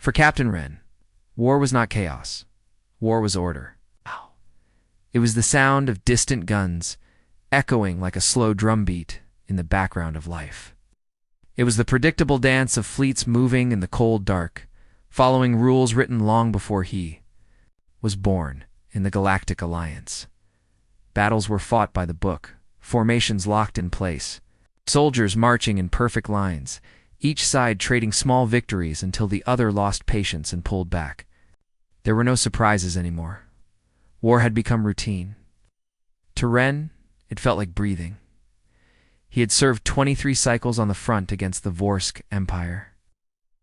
For Captain Wren, war was not chaos. War was order. Ow. It was the sound of distant guns, echoing like a slow drumbeat in the background of life. It was the predictable dance of fleets moving in the cold dark, following rules written long before he was born in the Galactic Alliance. Battles were fought by the book, formations locked in place, soldiers marching in perfect lines, each side trading small victories until the other lost patience and pulled back. There were no surprises anymore. War had become routine. To Wren, it felt like breathing. He had served 23 cycles on the front against the Vorsk Empire.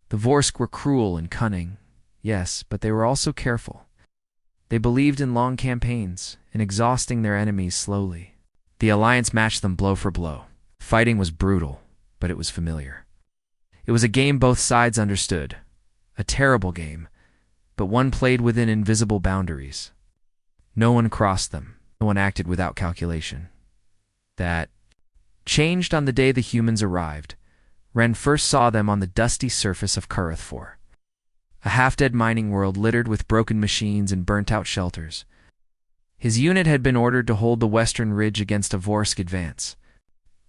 The Vorsk were cruel and cunning, yes, but they were also careful. They believed in long campaigns, in exhausting their enemies slowly. The Alliance matched them blow for blow. Fighting was brutal, but it was familiar. It was a game both sides understood. A terrible game, but one played within invisible boundaries. No one crossed them. No one acted without calculation. That changed on the day the humans arrived. Wren first saw them on the dusty surface of HFY, a half-dead mining world littered with broken machines and burnt-out shelters. His unit had been ordered to hold the western ridge against a Vorsk advance.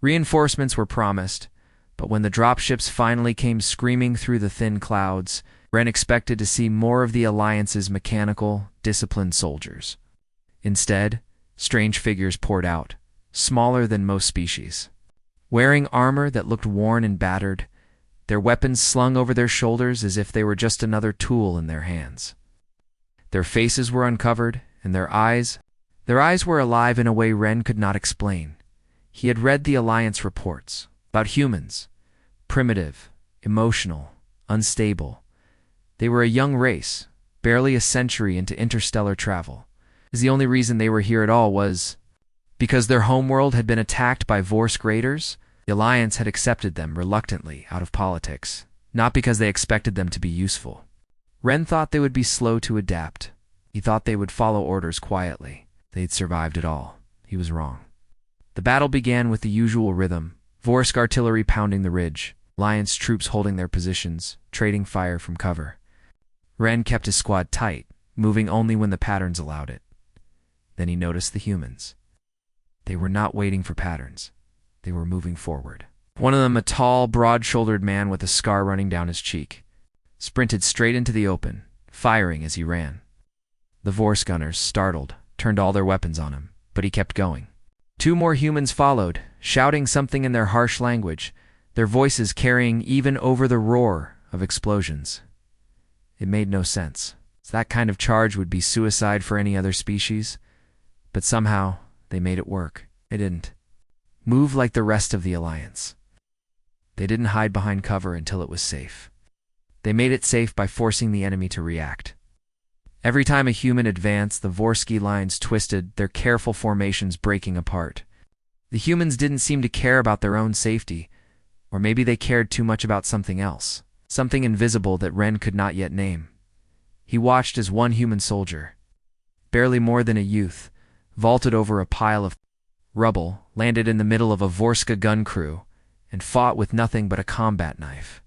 Reinforcements were promised, but when the dropships finally came screaming through the thin clouds, Wren expected to see more of the Alliance's mechanical, disciplined soldiers. Instead, strange figures poured out, smaller than most species. Wearing armor that looked worn and battered, their weapons slung over their shoulders as if they were just another tool in their hands. Their faces were uncovered, and their eyes were alive in a way Wren could not explain. He had read the Alliance reports about humans, primitive, emotional, unstable. They were a young race, barely a century into interstellar travel. The only reason they were here at all was because their homeworld had been attacked by Vorsk raiders. The Alliance had accepted them reluctantly out of politics, not because they expected them to be useful. Wren thought they would be slow to adapt. He thought they would follow orders quietly. They'd survived it all. He was wrong. The battle began with the usual rhythm, Vorsk artillery pounding the ridge, Alliance troops holding their positions, trading fire from cover. Wren kept his squad tight, moving only when the patterns allowed it. Then he noticed the humans. They were not waiting for patterns. They were moving forward. One of them, a tall, broad-shouldered man with a scar running down his cheek, sprinted straight into the open, firing as he ran. The Vorsk gunners, startled, turned all their weapons on him, but he kept going. 2 more humans followed, shouting something in their harsh language, their voices carrying even over the roar of explosions. It made no sense. That kind of charge would be suicide for any other species, but somehow they made it work. They didn't move like the rest of the Alliance. They didn't hide behind cover until it was safe. They made it safe by forcing the enemy to react. Every time a human advanced, the Vorsky lines twisted, their careful formations breaking apart. The humans didn't seem to care about their own safety, or maybe they cared too much about something else, something invisible that Wren could not yet name. He watched as one human soldier, barely more than a youth, vaulted over a pile of rubble, landed in the middle of a Vorska gun crew, and fought with nothing but a combat knife.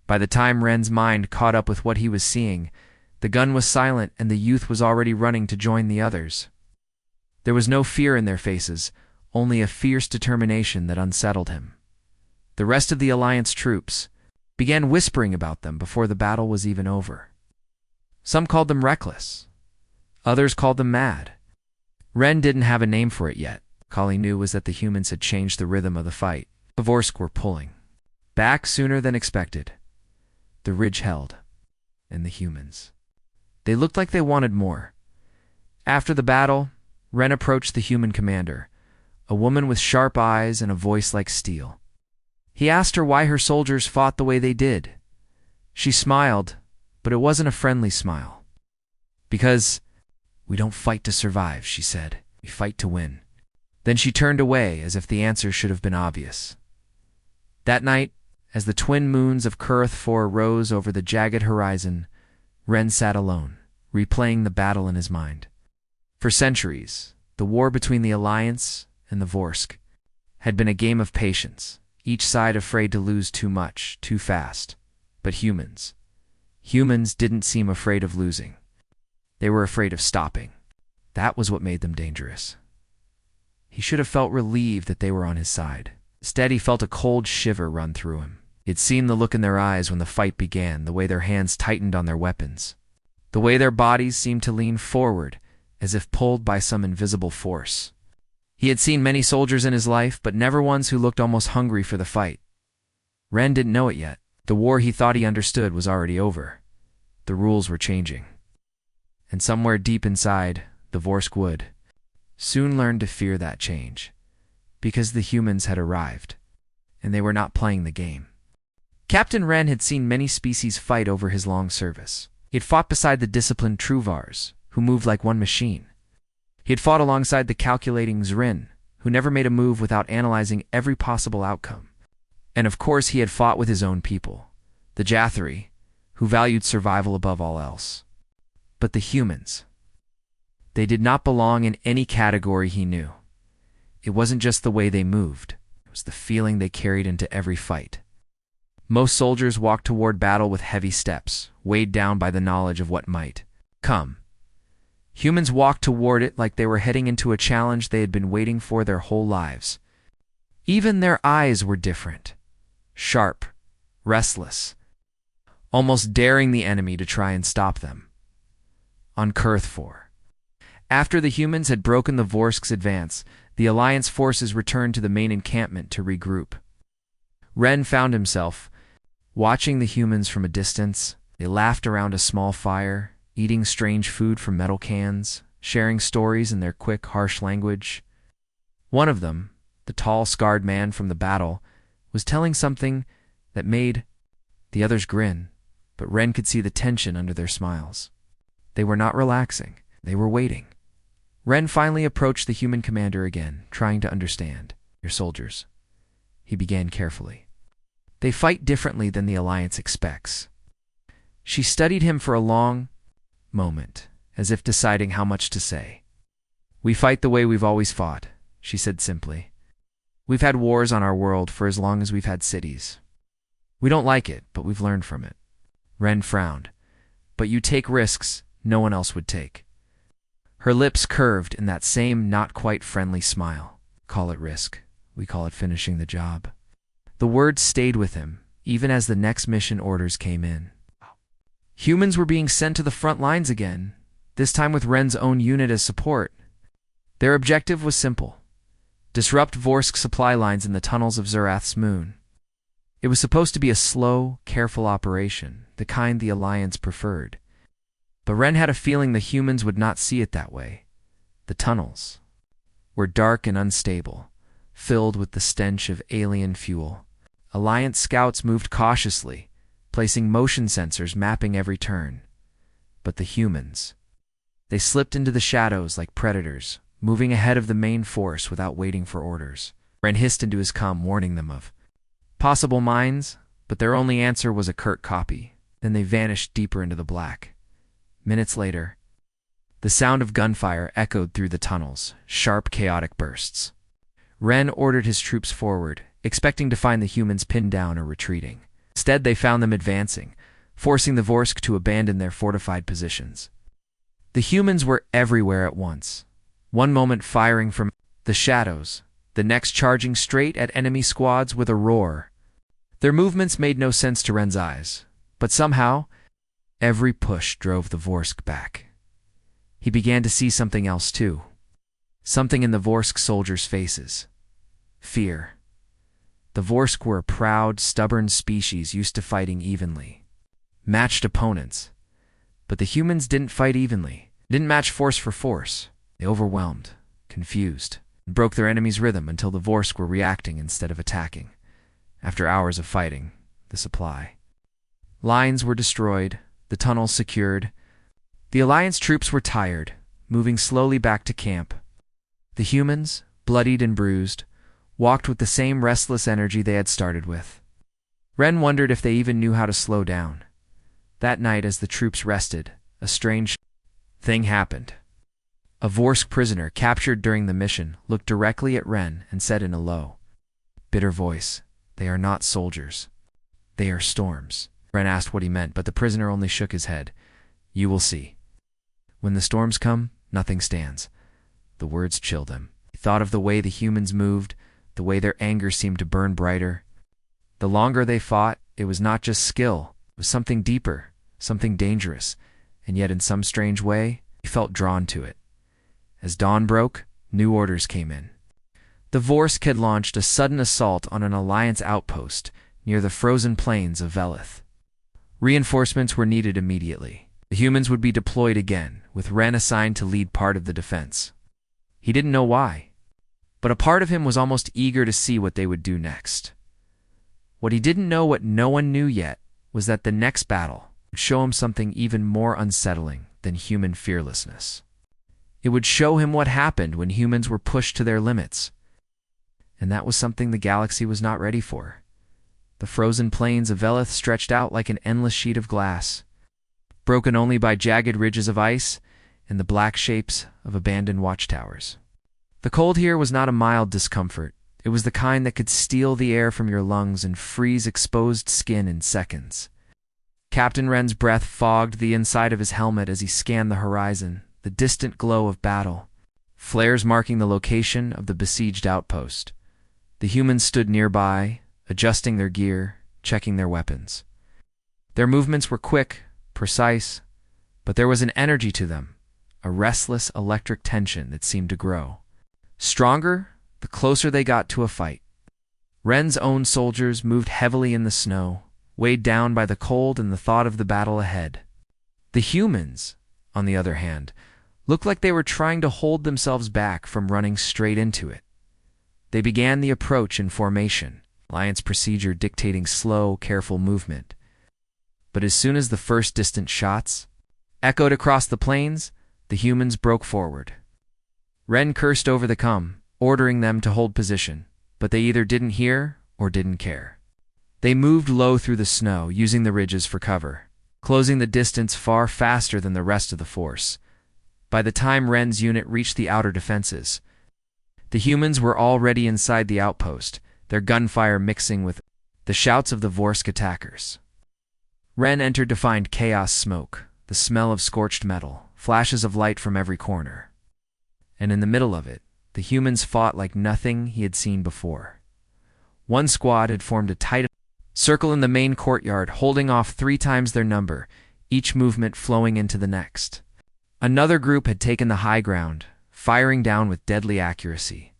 By the time Wren's mind caught up with what he was seeing, the gun was silent and the youth was already running to join the others. There was no fear in their faces, only a fierce determination that unsettled him. The rest of the Alliance troops began whispering about them before the battle was even over. Some called them reckless. Others called them mad. Wren didn't have a name for it yet. All he knew was that the humans had changed the rhythm of the fight. The Vorsk were pulling back sooner than expected. The ridge held, and the humans. They looked like they wanted more. After the battle, Wren approached the human commander, a woman with sharp eyes and a voice like steel. He asked her why her soldiers fought the way they did. She smiled, but it wasn't a friendly smile. Because we don't fight to survive, she said. We fight to win. Then she turned away as if the answer should have been obvious. That night, as the twin moons of HFY rose over the jagged horizon, Wren sat alone, replaying the battle in his mind. For centuries, the war between the Alliance and the Vorsk had been a game of patience, each side afraid to lose too much, too fast. But humans Humans didn't seem afraid of losing. They were afraid of stopping. That was what made them dangerous. He should have felt relieved that they were on his side. Instead, he felt a cold shiver run through him. He'd seen the look in their eyes when the fight began, the way their hands tightened on their weapons, the way their bodies seemed to lean forward, as if pulled by some invisible force. He had seen many soldiers in his life, but never ones who looked almost hungry for the fight. Ren didn't know it yet. The war he thought he understood was already over. The rules were changing. And somewhere deep inside, the Vorsk would soon learn to fear that change, because the humans had arrived, and they were not playing the game. Captain Ren had seen many species fight over his long service. He had fought beside the disciplined Truvars, who moved like one machine. He had fought alongside the calculating Zrin, who never made a move without analyzing every possible outcome. And of course he had fought with his own people, the Jathari, who valued survival above all else. But the humans, they did not belong in any category he knew. It wasn't just the way they moved, it was the feeling they carried into every fight. Most soldiers walked toward battle with heavy steps, weighed down by the knowledge of what might come. Humans walked toward it like they were heading into a challenge they had been waiting for their whole lives. Even their eyes were different. Sharp, restless, almost daring the enemy to try and stop them. On Kurthfor, after the humans had broken the Vorsk's advance, the Alliance forces returned to the main encampment to regroup. Ren found himself watching the humans from a distance. They laughed around a small fire, eating strange food from metal cans, sharing stories in their quick, harsh language. One of them, the tall, scarred man from the battle, was telling something that made the others grin, but Ren could see the tension under their smiles. They were not relaxing. They were waiting. Ren finally approached the human commander again, trying to understand. Your soldiers, he began carefully. They fight differently than the Alliance expects. She studied him for a long moment, as if deciding how much to say. We fight the way we've always fought, she said simply. We've had wars on our world for as long as we've had cities. We don't like it, but we've learned from it. Ren frowned. But you take risks no one else would take. Her lips curved in that same not-quite-friendly smile. Call it risk. We call it finishing the job. The words stayed with him, even as the next mission orders came in. Humans were being sent to the front lines again, this time with Ren's own unit as support. Their objective was simple: disrupt Vorsk supply lines in the tunnels of Zerath's moon. It was supposed to be a slow, careful operation, the kind the Alliance preferred. But Ren had a feeling the humans would not see it that way. The tunnels were dark and unstable, filled with the stench of alien fuel. Alliance scouts moved cautiously, placing motion sensors mapping every turn. But the humans, they slipped into the shadows like predators, moving ahead of the main force without waiting for orders. Ren hissed into his comm, warning them of possible mines, but their only answer was a curt copy. Then they vanished deeper into the black. Minutes later, the sound of gunfire echoed through the tunnels, sharp, chaotic bursts. Ren ordered his troops forward, expecting to find the humans pinned down or retreating. Instead, they found them advancing, forcing the Vorsk to abandon their fortified positions. The humans were everywhere at once, one moment firing from the shadows, the next charging straight at enemy squads with a roar. Their movements made no sense to Ren's eyes, but somehow, every push drove the Vorsk back. He began to see something else too. Something in the Vorsk soldiers' faces. Fear. The Vorsk were a proud, stubborn species used to fighting evenly. Matched opponents. But the humans didn't fight evenly. Didn't match force for force. They overwhelmed, confused, and broke their enemy's rhythm until the Vorsk were reacting instead of attacking. After hours of fighting, the supply lines were destroyed, the tunnels secured. The Alliance troops were tired, moving slowly back to camp. The humans, bloodied and bruised, walked with the same restless energy they had started with. Ren wondered if they even knew how to slow down. That night, as the troops rested, a strange thing happened. A Vorsk prisoner captured during the mission looked directly at Ren and said in a low, bitter voice, "They are not soldiers. They are storms." Ren asked what he meant, but the prisoner only shook his head. You will see. When the storms come, nothing stands. The words chilled him. He thought of the way the humans moved, the way their anger seemed to burn brighter. The longer they fought, it was not just skill. It was something deeper, something dangerous, and yet in some strange way, he felt drawn to it. As dawn broke, new orders came in. The Vorsk had launched a sudden assault on an Alliance outpost near the frozen plains of Velith. Reinforcements were needed immediately. The humans would be deployed again, with Ren assigned to lead part of the defense. He didn't know why, but a part of him was almost eager to see what they would do next. What he didn't know, what no one knew yet, was that the next battle would show him something even more unsettling than human fearlessness. It would show him what happened when humans were pushed to their limits. And that was something the galaxy was not ready for. The frozen plains of Velith stretched out like an endless sheet of glass, broken only by jagged ridges of ice and the black shapes of abandoned watchtowers. The cold here was not a mild discomfort. It was the kind that could steal the air from your lungs and freeze exposed skin in seconds. Captain Ren's breath fogged the inside of his helmet as he scanned the horizon, the distant glow of battle, flares marking the location of the besieged outpost. The humans stood nearby, adjusting their gear, checking their weapons. Their movements were quick, precise, but there was an energy to them, a restless electric tension that seemed to grow. Stronger, the closer they got to a fight. Ren's own soldiers moved heavily in the snow, weighed down by the cold and the thought of the battle ahead. The humans, on the other hand, looked like they were trying to hold themselves back from running straight into it. They began the approach in formation, Alliance procedure dictating slow, careful movement. But as soon as the first distant shots echoed across the plains, the humans broke forward. Ren cursed over the ordering them to hold position, but they either didn't hear or didn't care. They moved low through the snow, using the ridges for cover, closing the distance far faster than the rest of the force. By the time Ren's unit reached the outer defenses, the humans were already inside the outpost, their gunfire mixing with the shouts of the Vorsk attackers. Ren entered to find chaos smoke, the smell of scorched metal, flashes of light from every corner. And in the middle of it, the humans fought like nothing he had seen before. One squad had formed a tight circle in the main courtyard, holding off 3 times their number, each movement flowing into the next. Another group had taken the high ground, firing down with deadly accuracy.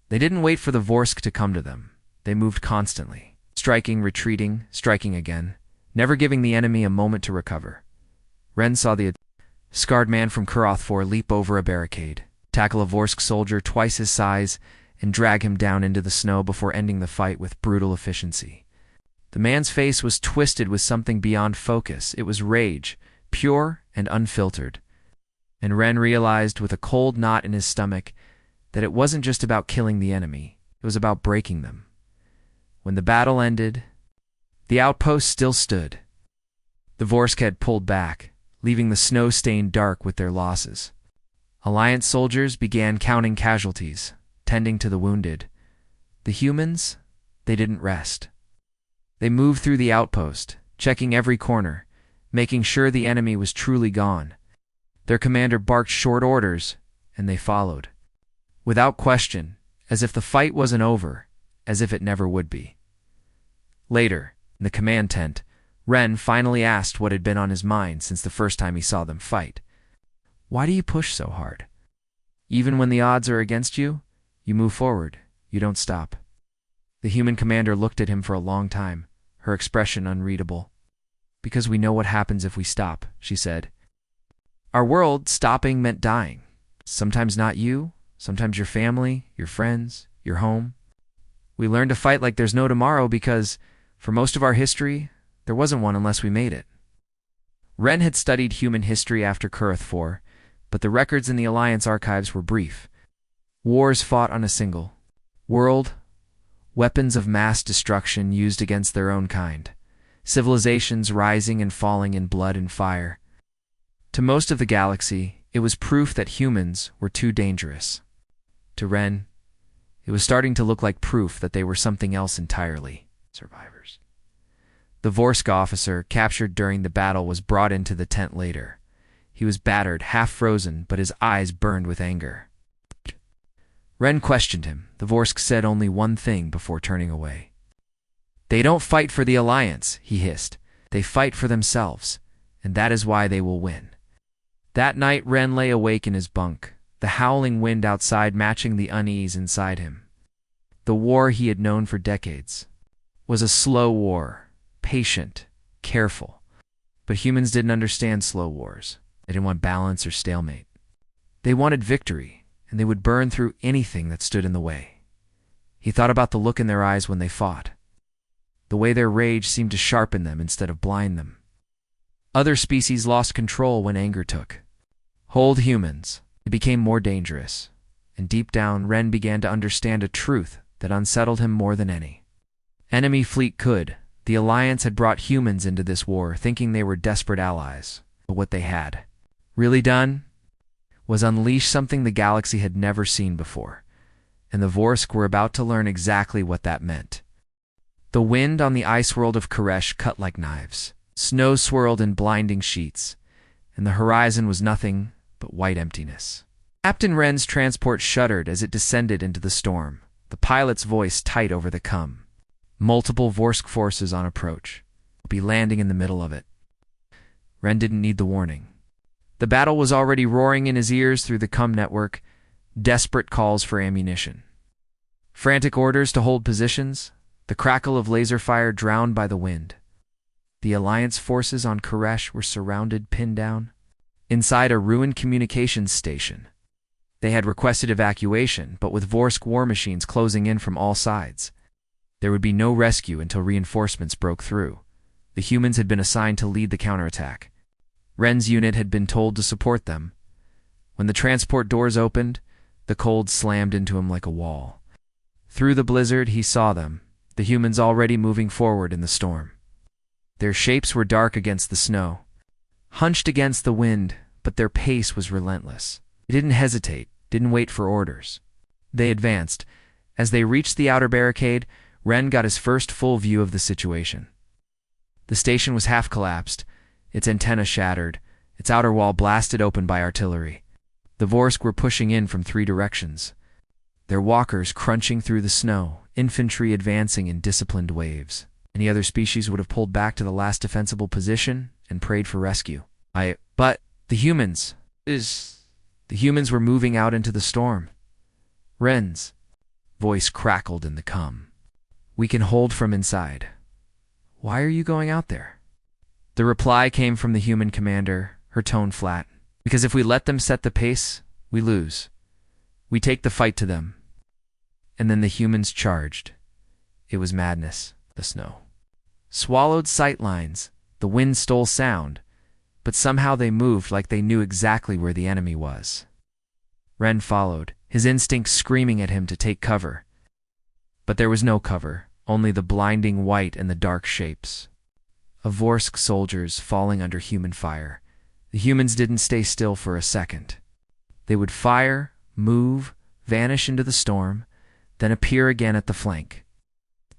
They didn't wait for the Vorsk to come to them. They moved constantly, striking, retreating, striking again, never giving the enemy a moment to recover. Ren saw the scarred man from Kuroth IV leap over a barricade, tackle a Vorsk soldier twice his size, and drag him down into the snow before ending the fight with brutal efficiency. The man's face was twisted with something beyond focus. It was rage, pure and unfiltered. And Ren realized with a cold knot in his stomach that it wasn't just about killing the enemy, it was about breaking them. When the battle ended, the outpost still stood. The Vorsk had pulled back, leaving the snow stained dark with their losses. Alliance soldiers began counting casualties, tending to the wounded. The humans, they didn't rest. They moved through the outpost, checking every corner, making sure the enemy was truly gone. Their commander barked short orders, and they followed. Without question, as if the fight wasn't over, as if it never would be. Later, in the command tent, Ren finally asked what had been on his mind since the first time he saw them fight. Why do you push so hard? Even when the odds are against you, you move forward, you don't stop. The human commander looked at him for a long time, her expression unreadable. Because we know what happens if we stop, she said. Our world, stopping meant dying. Sometimes not you, sometimes your family, your friends, your home. We learn to fight like there's no tomorrow because, for most of our history, there wasn't one unless we made it. Ren had studied human history after Kuroth IV, but the records in the Alliance archives were brief. Wars fought on a single world, weapons of mass destruction used against their own kind, civilizations rising and falling in blood and fire. To most of the galaxy, it was proof that humans were too dangerous. To Ren, it was starting to look like proof that they were something else entirely, survivors. The Vorsk officer, captured during the battle, was brought into the tent later. He was battered, half frozen, but his eyes burned with anger. Ren questioned him. The Vorsk said only one thing before turning away. "They don't fight for the Alliance," he hissed. "They fight for themselves, and that is why they will win." That night, Ren lay awake in his bunk, the howling wind outside matching the unease inside him. The war he had known for decades was a slow war, patient, careful. But humans didn't understand slow wars. They didn't want balance or stalemate. They wanted victory, and they would burn through anything that stood in the way. He thought about the look in their eyes when they fought, the way their rage seemed to sharpen them instead of blind them. Other species lost control when anger took hold. Humans, it became more dangerous, and deep down, Ren began to understand a truth that unsettled him more than any enemy fleet could. The Alliance had brought humans into this war thinking they were desperate allies, but what they had really done was unleash something the galaxy had never seen before, and the Vorsk were about to learn exactly what that meant. The wind on the ice world of Koresh cut like knives. Snow swirled in blinding sheets, and the horizon was nothing but white emptiness. Captain Ren's transport shuddered as it descended into the storm, the pilot's voice tight over the cum. Multiple Vorsk forces on approach. We'll be landing in the middle of it. Ren didn't need the warning. The battle was already roaring in his ears through the cum network, desperate calls for ammunition. Frantic orders to hold positions, the crackle of laser fire drowned by the wind. The Alliance forces on Koresh were surrounded, pinned down, inside a ruined communications station. They had requested evacuation, but with Vorsk war machines closing in from all sides, there would be no rescue until reinforcements broke through. The humans had been assigned to lead the counterattack. Ren's unit had been told to support them. When the transport doors opened, the cold slammed into him like a wall. Through the blizzard, he saw them, the humans already moving forward in the storm. Their shapes were dark against the snow, hunched against the wind, but their pace was relentless. They didn't hesitate, didn't wait for orders. They advanced. As they reached the outer barricade, Ren got his first full view of the situation. The station was half collapsed, its antenna shattered, its outer wall blasted open by artillery. The Vorsk were pushing in from 3 directions, their walkers crunching through the snow, infantry advancing in disciplined waves. Any other species would have pulled back to the last defensible position and prayed for rescue. But the humans were moving out into the storm. Ren's voice crackled in the cum. "We can hold from inside. Why are you going out there?" The reply came from the human commander, her tone flat. "Because if we let them set the pace, we lose. We take the fight to them." And then the humans charged. It was madness. The snow swallowed sight lines, the wind stole sound, but somehow they moved like they knew exactly where the enemy was. Ren followed, his instincts screaming at him to take cover. But there was no cover, only the blinding white and the dark shapes of Vorsk soldiers falling under human fire. The humans didn't stay still for a second. They would fire, move, vanish into the storm, then appear again at the flank.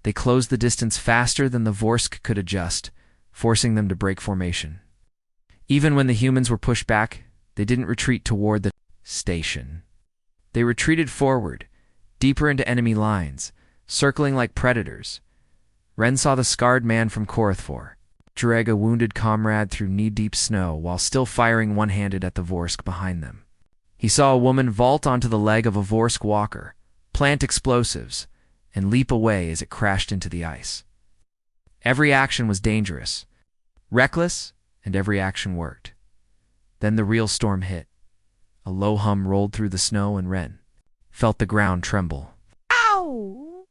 They closed the distance faster than the Vorsk could adjust, forcing them to break formation. Even when the humans were pushed back, they didn't retreat toward the station. They retreated forward, deeper into enemy lines, circling like predators. Ren saw the scarred man from Korathfor drag a wounded comrade through knee-deep snow while still firing one-handed at the Vorsk behind them. He saw a woman vault onto the leg of a Vorsk walker, plant explosives, and leap away as it crashed into the ice. Every action was dangerous, reckless, and every action worked. Then the real storm hit. A low hum rolled through the snow and Ren felt the ground tremble. Ow!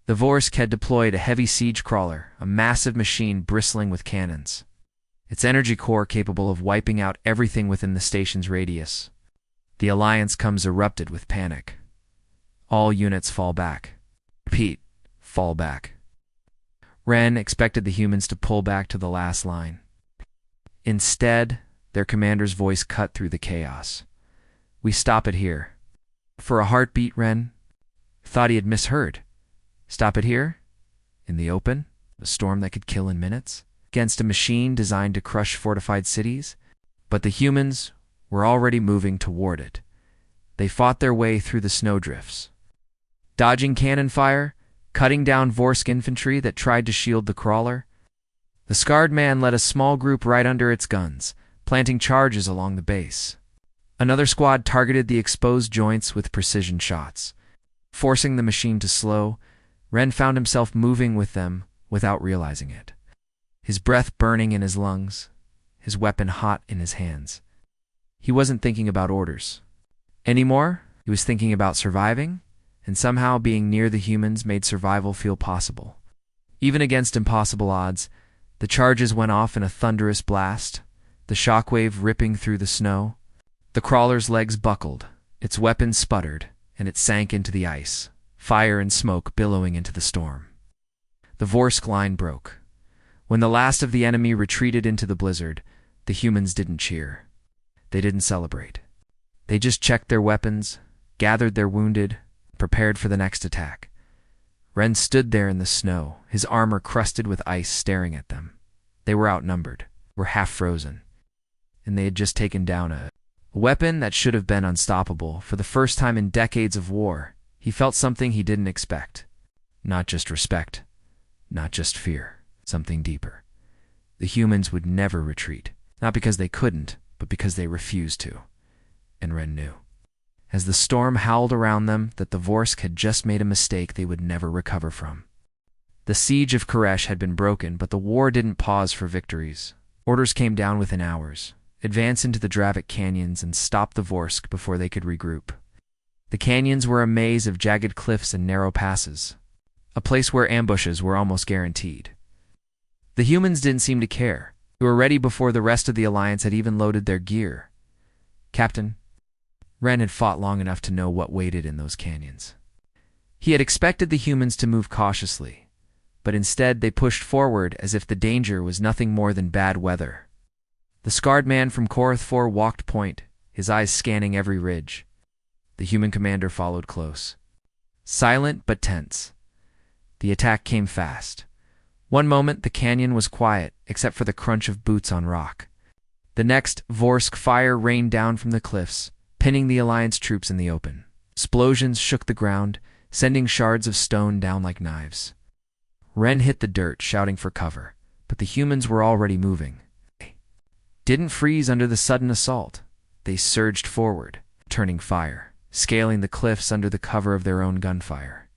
The Vorsk had deployed a heavy siege crawler, a massive machine bristling with cannons. Its energy core capable of wiping out everything within the station's radius. The Alliance comes erupted with panic. All units fall back. Repeat, fall back. Ren expected the humans to pull back to the last line. Instead, their commander's voice cut through the chaos. "We stop it here." For a heartbeat, Ren thought he had misheard. Stop it here? In the open? A storm that could kill in minutes? Against a machine designed to crush fortified cities? But the humans were already moving toward it. They fought their way through the snowdrifts, dodging cannon fire, cutting down Vorsk infantry that tried to shield the crawler. The scarred man led a small group right under its guns, planting charges along the base. Another squad targeted the exposed joints with precision shots. Forcing the machine to slow, Ren found himself moving with them without realizing it. His breath burning in his lungs, his weapon hot in his hands. He wasn't thinking about orders anymore. He was thinking about surviving, and somehow being near the humans made survival feel possible. Even against impossible odds, the charges went off in a thunderous blast, the shockwave ripping through the snow. The crawler's legs buckled, its weapon sputtered, and it sank into the ice, fire and smoke billowing into the storm. The Vorsk line broke. When the last of the enemy retreated into the blizzard, the humans didn't cheer. They didn't celebrate. They just checked their weapons, gathered their wounded, prepared for the next attack. Ren stood there in the snow, his armor crusted with ice, staring at them. They were outnumbered, were half frozen, and they had just taken down a weapon that should have been unstoppable. For the first time in decades of war, he felt something he didn't expect. Not just respect, not just fear, something deeper. The humans would never retreat, not because they couldn't, but because they refused to. And Ren knew, as the storm howled around them, that the Vorsk had just made a mistake they would never recover from. The siege of Koresh had been broken, but the war didn't pause for victories. Orders came down within hours. Advance into the Dravik canyons and stop the Vorsk before they could regroup. The canyons were a maze of jagged cliffs and narrow passes, a place where ambushes were almost guaranteed. The humans didn't seem to care. They were ready before the rest of the Alliance had even loaded their gear. Captain, Ren had fought long enough to know what waited in those canyons. He had expected the humans to move cautiously, but instead they pushed forward as if the danger was nothing more than bad weather. The scarred man from Korath 4 walked point, his eyes scanning every ridge. The human commander followed close, silent but tense. The attack came fast. One moment the canyon was quiet, except for the crunch of boots on rock. The next, Vorsk fire rained down from the cliffs, pinning the Alliance troops in the open. Explosions shook the ground, sending shards of stone down like knives. Ren hit the dirt, shouting for cover, but the humans were already moving. They didn't freeze under the sudden assault. They surged forward, turning fire, scaling the cliffs under the cover of their own gunfire.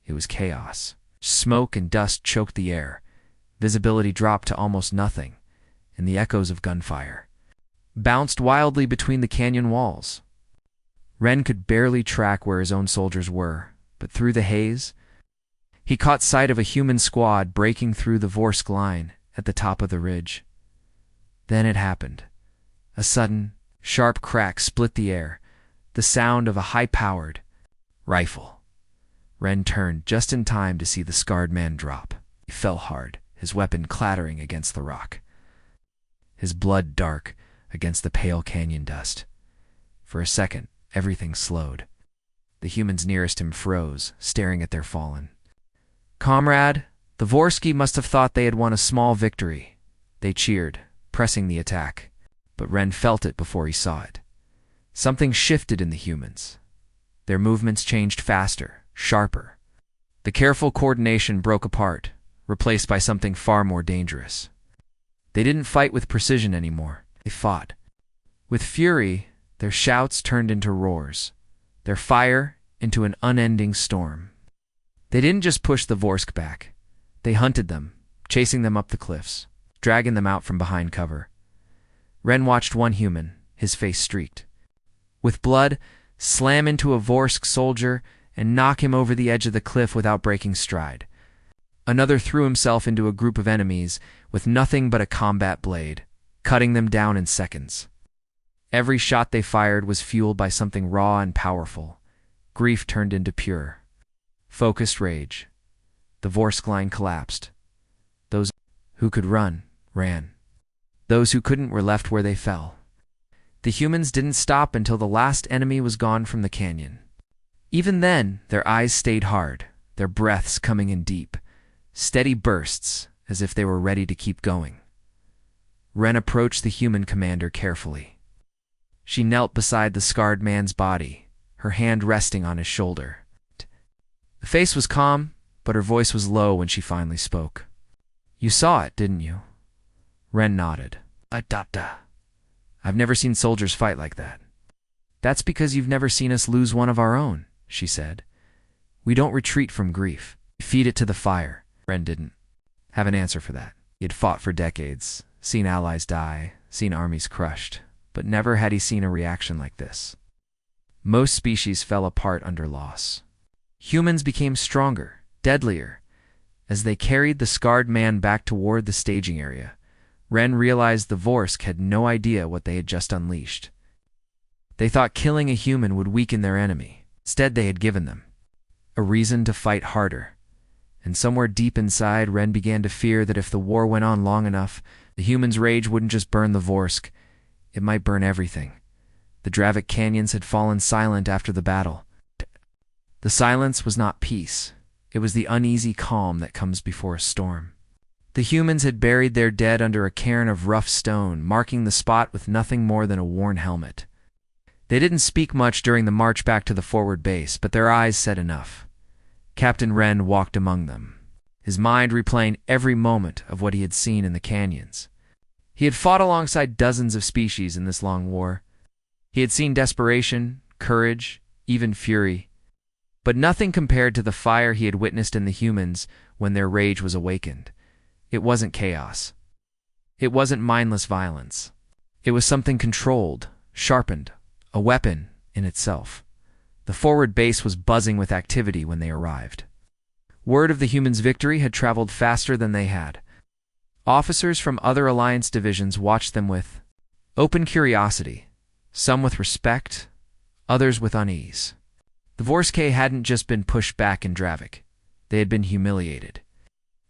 It was chaos. Smoke and dust choked the air. Visibility dropped to almost nothing, and the echoes of gunfire bounced wildly between the canyon walls. Ren could barely track where his own soldiers were, but through the haze, he caught sight of a human squad breaking through the Vorsk line at the top of the ridge. Then it happened. A sudden, sharp crack split the air, the sound of a high-powered rifle. Ren turned just in time to see the scarred man drop. He fell hard, his weapon clattering against the rock, his blood dark against the pale canyon dust. For a second, everything slowed. The humans nearest him froze, staring at their fallen comrade. The Vorski must have thought they had won a small victory. They cheered, pressing the attack, but Ren felt it before he saw it. Something shifted in the humans. Their movements changed faster, sharper. The careful coordination broke apart, replaced by something far more dangerous. They didn't fight with precision anymore. They fought with fury. Their shouts turned into roars, their fire into an unending storm. They didn't just push the Vorsk back. They hunted them, chasing them up the cliffs, dragging them out from behind cover. Ren watched one human, his face streaked with blood, slam into a Vorsk soldier and knock him over the edge of the cliff without breaking stride. Another threw himself into a group of enemies with nothing but a combat blade, cutting them down in seconds. Every shot they fired was fueled by something raw and powerful. Grief turned into pure, focused rage. The Vorsk line collapsed. Those who could run, ran. Those who couldn't were left where they fell. The humans didn't stop until the last enemy was gone from the canyon. Even then, their eyes stayed hard, their breaths coming in deep, steady bursts, as if they were ready to keep going. Ren approached the human commander carefully. She knelt beside the scarred man's body, her hand resting on his shoulder. The face was calm, but her voice was low when she finally spoke. "You saw it, didn't you?" Ren nodded. "I've never seen soldiers fight like that." "That's because you've never seen us lose one of our own," she said. "We don't retreat from grief. We feed it to the fire." Ren didn't have an answer for that. He had fought for decades, seen allies die, seen armies crushed, but never had he seen a reaction like this. Most species fell apart under loss. Humans became stronger, deadlier. As they carried the scarred man back toward the staging area, Ren realized the Vorsk had no idea what they had just unleashed. They thought killing a human would weaken their enemy. Instead, they had given them a reason to fight harder. And somewhere deep inside, Ren began to fear that if the war went on long enough, the humans' rage wouldn't just burn the Vorsk, it might burn everything. The Dravik canyons had fallen silent after the battle. The silence was not peace. It was the uneasy calm that comes before a storm. The humans had buried their dead under a cairn of rough stone, marking the spot with nothing more than a worn helmet. They didn't speak much during the march back to the forward base, but their eyes said enough. Captain Ren walked among them, his mind replaying every moment of what he had seen in the canyons. He had fought alongside dozens of species in this long war. He had seen desperation, courage, even fury, but nothing compared to the fire he had witnessed in the humans when their rage was awakened. It wasn't chaos. It wasn't mindless violence. It was something controlled, sharpened, a weapon in itself. The forward base was buzzing with activity when they arrived. Word of the humans' victory had traveled faster than they had. Officers from other Alliance divisions watched them with open curiosity, some with respect, others with unease. The Vorsk hadn't just been pushed back in Dravik. They had been humiliated.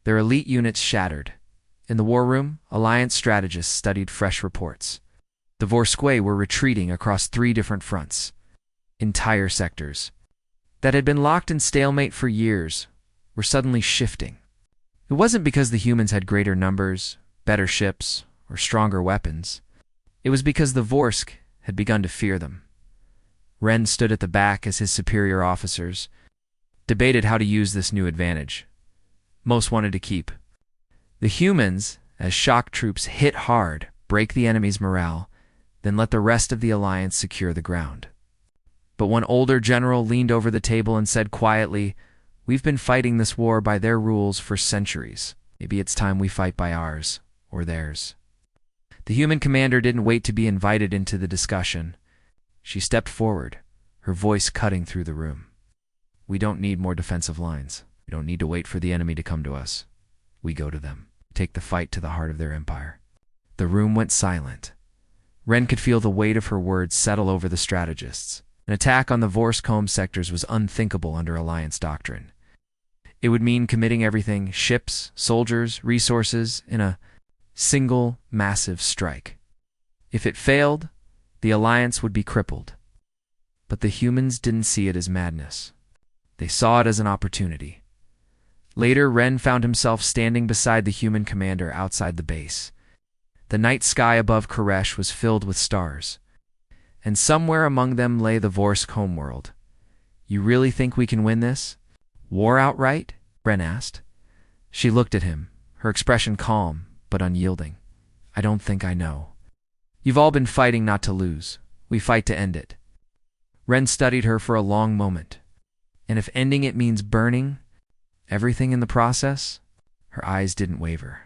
Their elite units shattered. In the war room, Alliance strategists studied fresh reports. The Vorsk were retreating across 3 different fronts. Entire sectors that had been locked in stalemate for years were suddenly shifting. It wasn't because the humans had greater numbers, better ships, or stronger weapons. It was because the Vorsk had begun to fear them. Ren stood at the back as his superior officers debated how to use this new advantage. Most wanted to keep the humans as shock troops hit hard, break the enemy's morale, then let the rest of the Alliance secure the ground. But one older general leaned over the table and said quietly, "We've been fighting this war by their rules for centuries. Maybe it's time we fight by ours, or theirs." The human commander didn't wait to be invited into the discussion. She stepped forward, her voice cutting through the room. "We don't need more defensive lines. We don't need to wait for the enemy to come to us. We go to them, take the fight to the heart of their empire." The room went silent. Ren could feel the weight of her words settle over the strategists. An attack on the Vorsk home sectors was unthinkable under Alliance doctrine. It would mean committing everything, ships, soldiers, resources, in a single, massive strike. If it failed, the Alliance would be crippled. But the humans didn't see it as madness. They saw it as an opportunity. Later, Ren found himself standing beside the human commander outside the base. The night sky above Koresh was filled with stars, and somewhere among them lay the Vorsk homeworld. "You really think we can win this? War outright?" Ren asked. She looked at him, her expression calm but unyielding. "I don't think I know. You've all been fighting not to lose. We fight to end it." Ren studied her for a long moment. "And if ending it means burning everything in the process?" Her eyes didn't waver.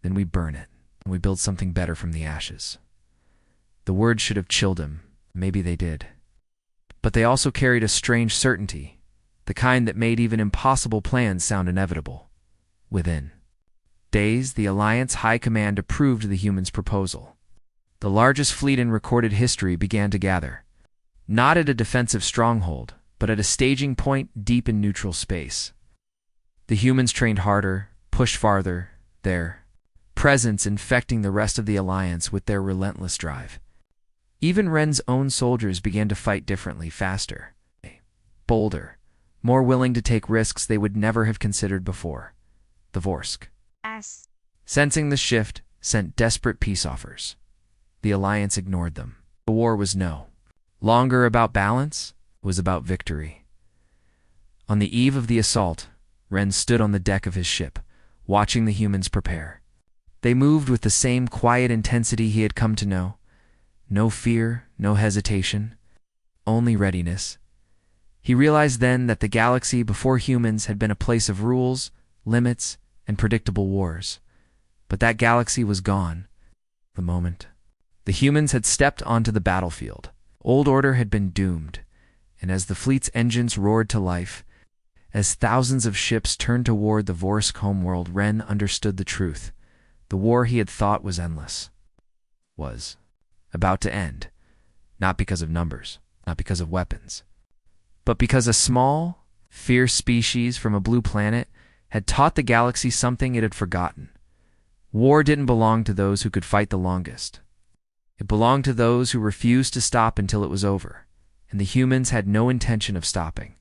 "Then we burn it, and we build something better from the ashes." The words should have chilled him. Maybe they did. But they also carried a strange certainty, the kind that made even impossible plans sound inevitable. Within days, the Alliance High Command approved the humans' proposal. The largest fleet in recorded history began to gather, not at a defensive stronghold, but at a staging point deep in neutral space. The humans trained harder, pushed farther, their presence infecting the rest of the Alliance with their relentless drive. Even Ren's own soldiers began to fight differently, faster, bolder, more willing to take risks they would never have considered before. the Vorsk. S. Sensing the shift, sent desperate peace offers. The Alliance ignored them. The war was no longer about balance, it was about victory. On the eve of the assault, Ren stood on the deck of his ship, watching the humans prepare. They moved with the same quiet intensity he had come to know. No fear, no hesitation, only readiness. He realized then that the galaxy before humans had been a place of rules, limits, and predictable wars. But that galaxy was gone. The moment the humans had stepped onto the battlefield, old order had been doomed, and as the fleet's engines roared to life, as thousands of ships turned toward the Vorsk homeworld, Ren understood the truth. The war he had thought was endless was about to end, not because of numbers, not because of weapons, but because a small, fierce species from a blue planet had taught the galaxy something it had forgotten. War didn't belong to those who could fight the longest. It belonged to those who refused to stop until it was over, and the humans had no intention of stopping.